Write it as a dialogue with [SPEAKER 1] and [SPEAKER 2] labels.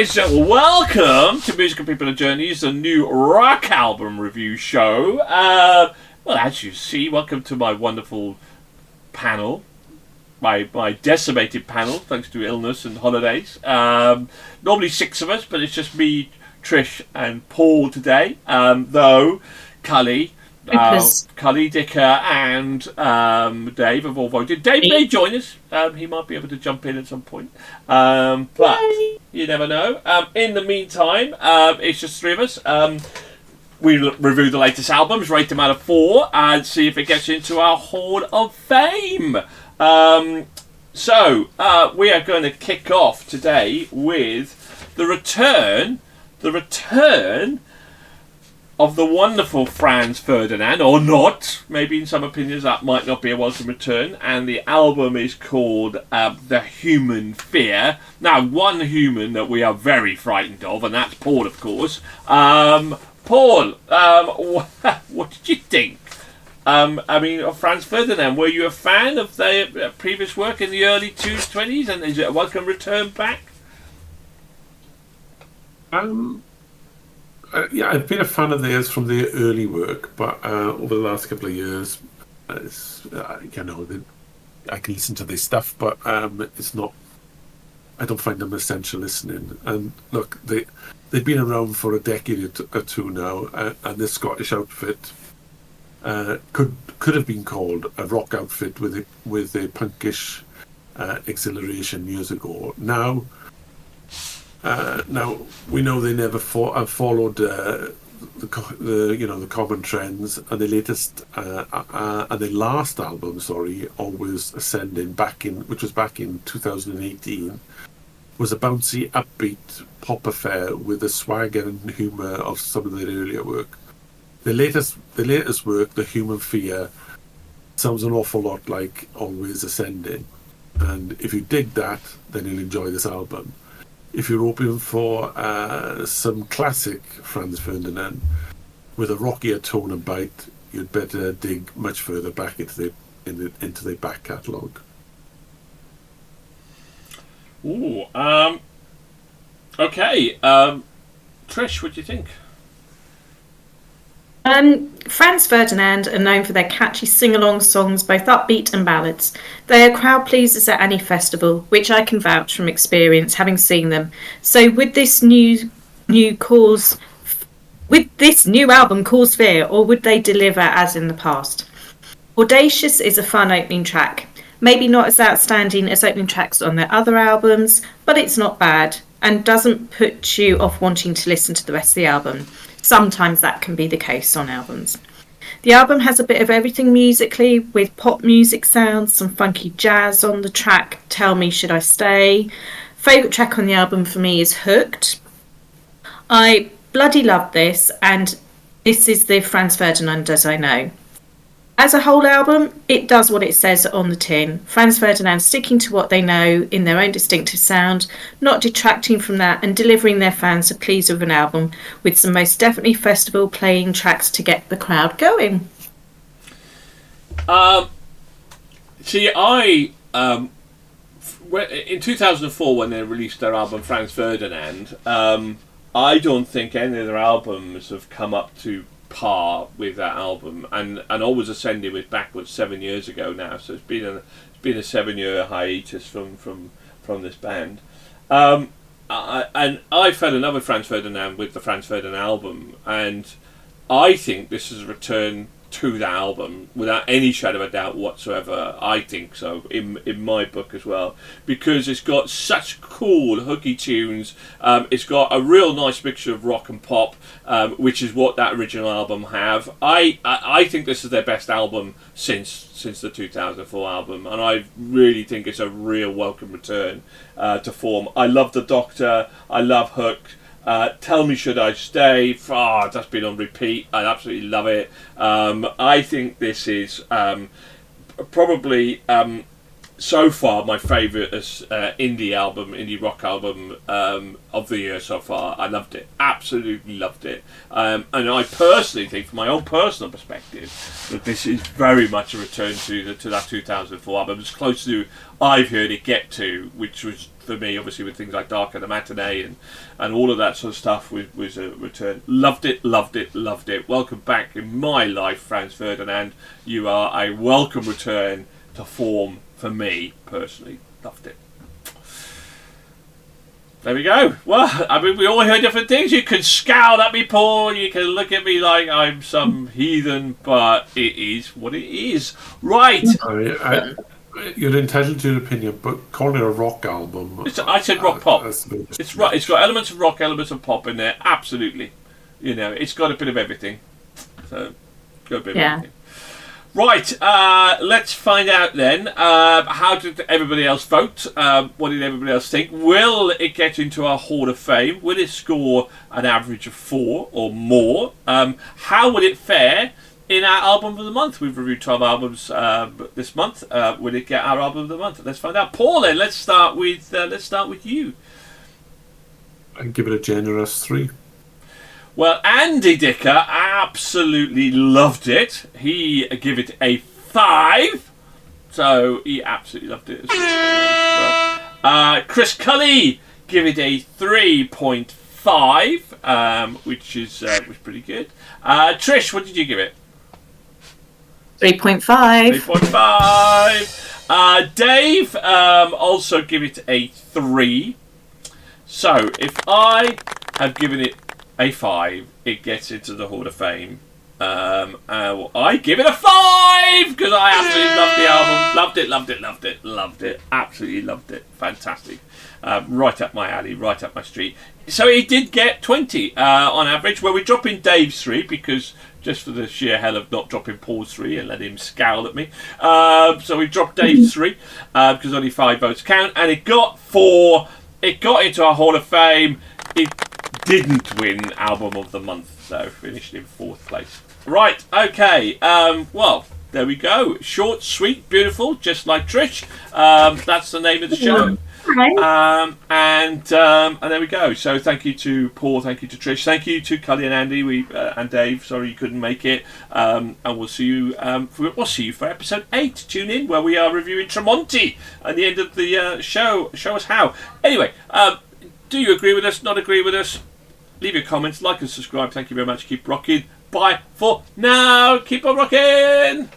[SPEAKER 1] ladies and gentlemen, welcome to Musical People and Journeys, a new rock album review show. Well, as you see, welcome to my wonderful panel, my decimated panel, thanks to illness and holidays. Normally 6 of us, but it's just me, Trish, and Paul today. Though Cully, Dicker, and Dave have all voted. Dave may join us. He might be able to jump in at some point. But you never know. In the meantime, it's just 3 of us. We review the latest albums, rate them out of 4, and see if it gets into our Hall of Fame. So we are going to kick off today with the return of the wonderful Franz Ferdinand, or not. Maybe in some opinions that might not be a welcome return. And the album is called The Human Fear. Now, one human that we are very frightened of, and that's Paul, of course. Paul, what did you think? Of Franz Ferdinand, were you a fan of their previous work in the early 20s, and is it a welcome return back?
[SPEAKER 2] Yeah, I've been a fan of theirs from their early work, but over the last couple of years, I can listen to their stuff, but it's not. I don't find them essential listening. And look, they've been around for a decade or two now, and this Scottish outfit could have been called a rock outfit with a punkish exhilaration years ago. Now we know they never followed the common trends, and their last album, Always Ascending, which was back in 2018, was a bouncy, upbeat pop affair with the swagger and humour of some of their earlier work. The latest work, The Human Fear, sounds an awful lot like Always Ascending, and if you dig that, then you'll enjoy this album. If you're hoping for some classic Franz Ferdinand with a rockier tone and bite, you'd better dig much further back into their back catalogue.
[SPEAKER 1] Ooh, okay. Trish, what do you think?
[SPEAKER 3] Franz Ferdinand are known for their catchy sing-along songs, both upbeat and ballads. They are crowd pleasers at any festival, which I can vouch from experience, having seen them. So with this new album, Cause Fear, or would they deliver as in the past? Audacious is a fun opening track. Maybe not as outstanding as opening tracks on their other albums, but it's not bad and doesn't put you off wanting to listen to the rest of the album. Sometimes that can be the case on albums. The album has a bit of everything musically, with pop music sounds, some funky jazz on the track Tell Me Should I Stay. Favourite track on the album for me is Hooked. I bloody love this, and this is the Franz Ferdinand as I know. As a whole album, it does what it says on the tin. Franz Ferdinand sticking to what they know in their own distinctive sound, not detracting from that, and delivering their fans a pleasure of an album with some most definitely festival playing tracks to get the crowd going.
[SPEAKER 1] In 2004 when they released their album Franz Ferdinand, I don't think any of their albums have come up to par with that album, and Always Ascending was backwards 7 years ago now, so it's been a 7-year hiatus from this band. And I fell in love with Franz Ferdinand with the Franz Ferdinand album, and I think this is a return to that album without any shadow of a doubt whatsoever. I think so in my book as well, because it's got such cool hooky tunes. It's got a real nice mixture of rock and pop, which is what that original album have. I think this is their best album since the 2004 album, and I really think it's a real welcome return to form. I love The Doctor, I love Hooked. Tell Me Should I Stay? That's been on repeat. I absolutely love it. I think this is probably so far my favourite indie rock album of the year so far. I loved it, absolutely loved it. And I personally think, from my own personal perspective, that this is very much a return to that 2004 album, as close to I've heard it get to, which was for me, obviously with things like Dark and the Matinee and all of that sort of stuff was a return. Loved it. Welcome back in my life, Franz Ferdinand. You are a welcome return to form for me personally. Loved it. There we go. Well, I mean, we all hear different things. You can scowl at me, Paul. You can look at me like I'm some heathen, but it is what it is. Right.
[SPEAKER 2] You're entitled to your opinion, but calling it a rock album...
[SPEAKER 1] I said rock pop. It's right. It's got elements of rock, elements of pop in there. Absolutely. You know, it's got a bit of everything. So, got a bit of everything. Right, let's find out then. How did everybody else vote? What did everybody else think? Will it get into our Hall of Fame? Will it score an average of 4 or more? How would it fare in our Album of the Month? We've reviewed 12 albums this month. Will it get our Album of the Month? Let's find out. Paul, then, let's start with you.
[SPEAKER 2] I'd give it a generous 3.
[SPEAKER 1] Well, Andy Dicker absolutely loved it. He gave it a 5. So he absolutely loved it. Chris Cully gave it a 3.5, which was pretty good. Trish, what did you give it?
[SPEAKER 3] 3.5.
[SPEAKER 1] 3.5. Dave also give it a 3. So if I have given it a 5, it gets into the Hall of Fame. I give it a 5 because I absolutely loved the album. Loved it. Absolutely loved it. Fantastic. Right up my alley, right up my street. So it did get 20 on average. Well, we drop in Dave's 3 because just for the sheer hell of not dropping Paul's 3 and let him scowl at me. So we dropped Dave's 3 because only 5 votes count, and it got 4. It got into our Hall of Fame. It didn't win Album of the Month, though. Finished in 4th place. Right, okay. Well, there we go. Short, sweet, beautiful, just like Trish. That's the name of the show. And there we go. So thank you to Paul, thank you to Trish, thank you to Cully and Andy, and Dave. Sorry you couldn't make it. And we'll see you. We'll see you for episode 8. Tune in where we are reviewing Tremonti at the end of the show. Show us how. Anyway, do you agree with us? Not agree with us? Leave your comments, like and subscribe. Thank you very much. Keep rocking. Bye for now. Keep on rocking.